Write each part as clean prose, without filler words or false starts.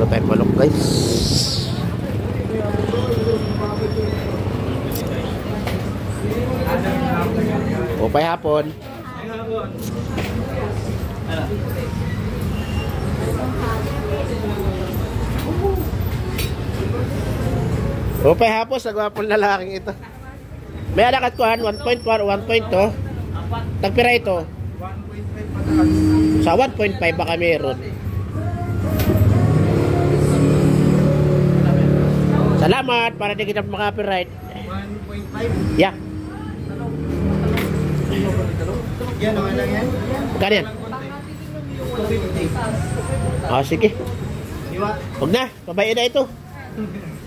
Meron tayong manok guys. Upay hapon. Upay hapon sa gwapong lalaking ito. May alakat ko 1.1 o 1.2. Tagpira ito. Sa 1.5 baka meron. Salamat para di kita maka-copyright. 1.5? Yeah. Yan, okay lang yan? Magkano yan? 250. Ah, sige. Huwag na, babae na ito.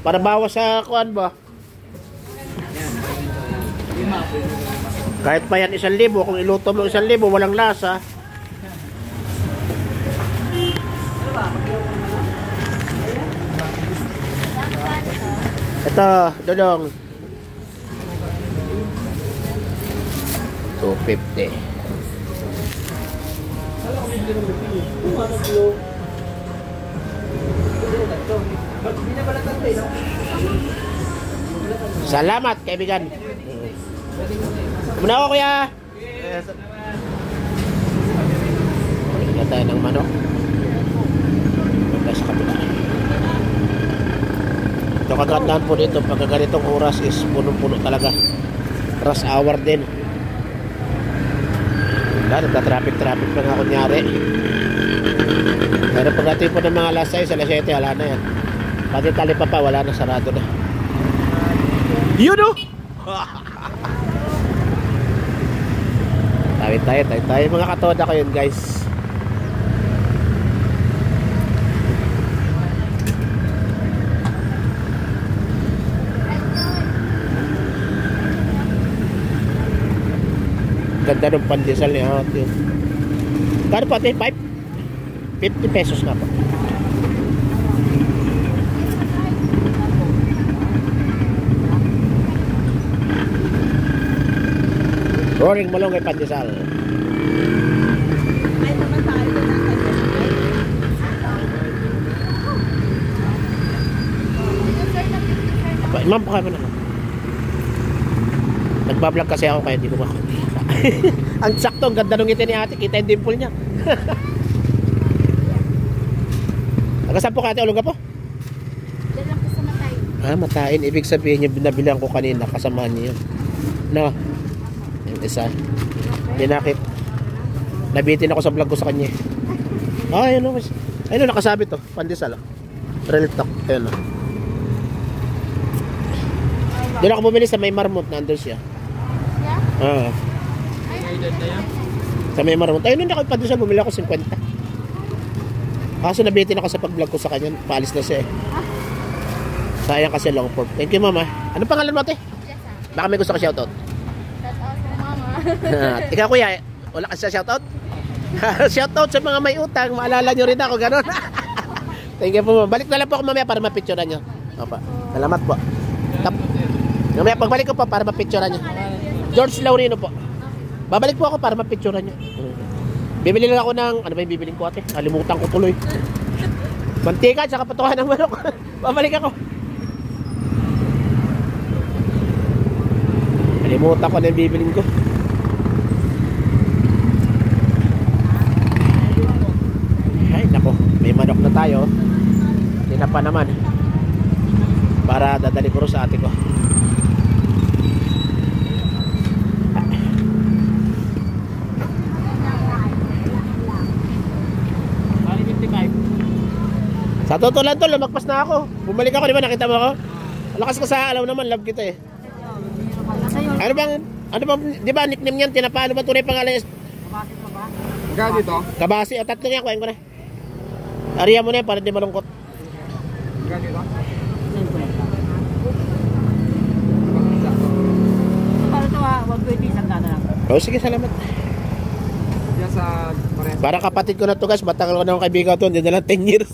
Para bawas sa kuan ba? Kahit pa yan 1,000, kung iluto mo 1,000, walang lasa. Ito, dodong 250. Salamat kaibigan. Muna ako kuya. Balik tayo ng manok. Sa kapila. Ito kagandahan po dito pagka ganitong oras is puno-puno talaga. Rush hour din. Wala, nagka-traffic pa nga kunyari. Pero pagdating po ng mga alas 6, alas 7, wala na yan. Pati talipa pa, wala na, sarado na. Yun o! tayo mga katoda ko yun guys. Ganda ng pandesal niya. Kano po ito? 50 pesos na po. Roaring malunggay pandesal. Ma'am, pakay mo na. Nagbablog kasi ako kaya hindi ko makakita. Ang sakto, ang ganda ng ngiti ni ate. Kita yung dimple niya. Nagasan po ka ate, ulong ka po? Diyan lang po sa Matayin. Ah, Matayin. Ibig sabihin niya, binabilang ko kanina. Kasamahan niya yun. No? Yung isa. Binakit. Nabitin ako sa vlog ko sa kanya. Ah, yun o. Ayun o, nakasabit o. Pandesal o. Real talk. Ayun o. Doon ako bumili sa may marmot. Nandun siya. Yeah? Sa may marmot. Ayun nun ako pandesal. Bumili ako 50. Kaso nabitin ako sa pag-vlog ko sa kanya. Paalis na siya eh. Sayang kasi long form. Thank you mama. Anong pangalan mo ate? Baka may gusto ka shoutout. Shoutout sa mama. Ikaw kuya, wala ka sa shoutout? Shoutout sa mga may utang. Maalala nyo rin ako, gano'n. Thank you po. Balik na lang po ako mamaya para mapicturean nyo. Opa. Salamat po. Mamaya pagbalik ko po para mapicturean nyo. George Laurino po. Babalik po ako para mapicturean nyo. Bibili lang ako ng, ano ba yung bibiling ko ate? Kalimutan ko tuloy. Mantika at saka patukan ng manok. Babalik ako. Kalimutan ko na yung bibiling ko. Ay nako, may manok na tayo. Hindi na pa naman. Para dadali ko rin sa ate ko. Sa totoo lang tol, lumagpas na ako. Bumalik ako, di ba? Nakita mo ako? Lakas ko sa alaw naman, love kita eh. Ano bang, di ba nickname niyan? Tinapa, ano ba tunay pangalan niya? Kabasi pa ba? Magkano dito? Kabasi, o tatlo niya, kuhain ko na. Ariya mo na yan, para di malungkot. Magkano dito? Para ito ha, 120 isang dana lang. O sige, salamat. Diyan sa Pares. Parang kapatid ko na to guys, matagal ko na akong kaibigan to, hindi na lang 10 years.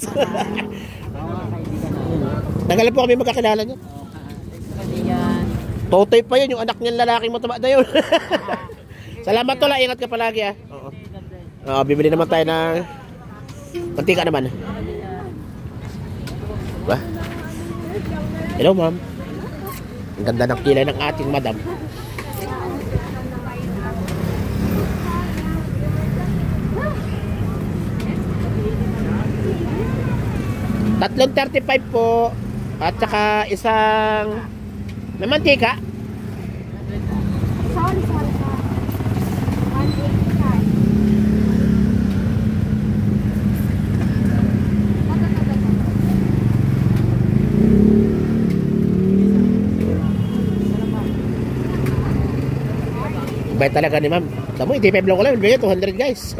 Tagal po kami magkakilala niya. Kasi yan. Totoy pa yun, yung anak niyang lalaking mataba na yun. Salamat to, ingat ka palagi ah. Oo. Bibili naman tayo ng mantika naman. Diba? Hello, ma'am. Ang ganda ng kilay ng ating madam. Tatlong 35 po. At saka isang may mantika. Sorry. 185. Bait talaga ni ma'am. Tamo, 85 lang ko lang. Bigay 200 guys.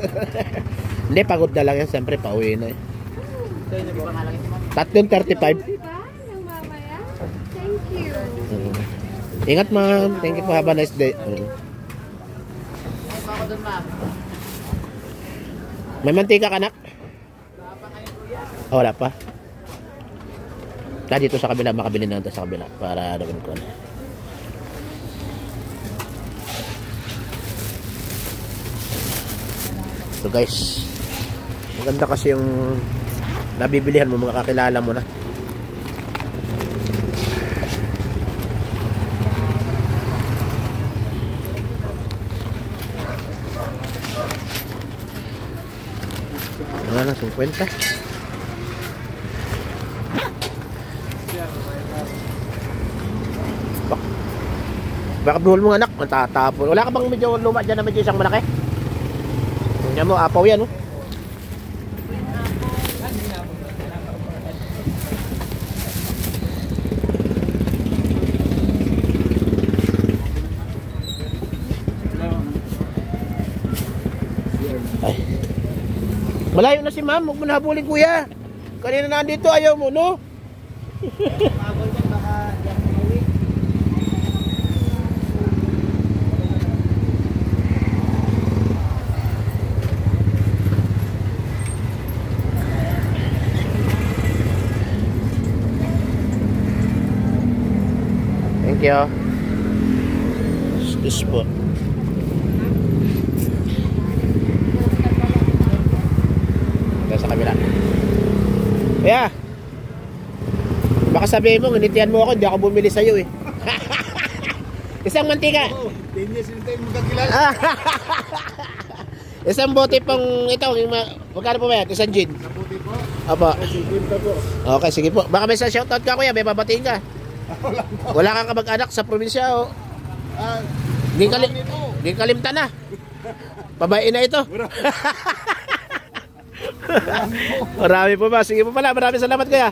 Hindi, pagod na lang yan. Siyempre, pauwi na eh. Tatlong 35. Diba? Nang mamaya? Thank you. Ingat ma'am. Thank you po. Have a nice day. May mantika ka, nak? Oh, wala pa. Dito sa kabila. Makabili na ito sa kabila. Para naman ko na. So guys, maganda kasi yung nabibilihan mo, mga kakilala mo na. Ano na, 50? Baka buhol mo anak, matatapon. Wala ka bang medyo luma dyan na medyo isang malaki? Tingnan mo, apaw yan, oh. Ay. Malayo na si ma'am, huwag mo na habulin, kuya. Kanina nandito, ayaw mo, no? Thank you. Excuse po. Ito sa kabila. Kaya, baka sabihin mo, nginitian mo ako, hindi ako bumili sa'yo eh. Isang mantika. 10 years hindi tayo magkakilala. Isang bote pang ito. Magkano po ba yan? Isang gin. Nabuti po. Opo. 50 po. Okay, sige po. Baka may sa shoutout ka, kuya. May babatiin ka. Wala kang kamag-anak sa probinsya o. Di kalimta na. Pabain na ito. Marami po ba? Sige po pala. Maraming salamat, kuya.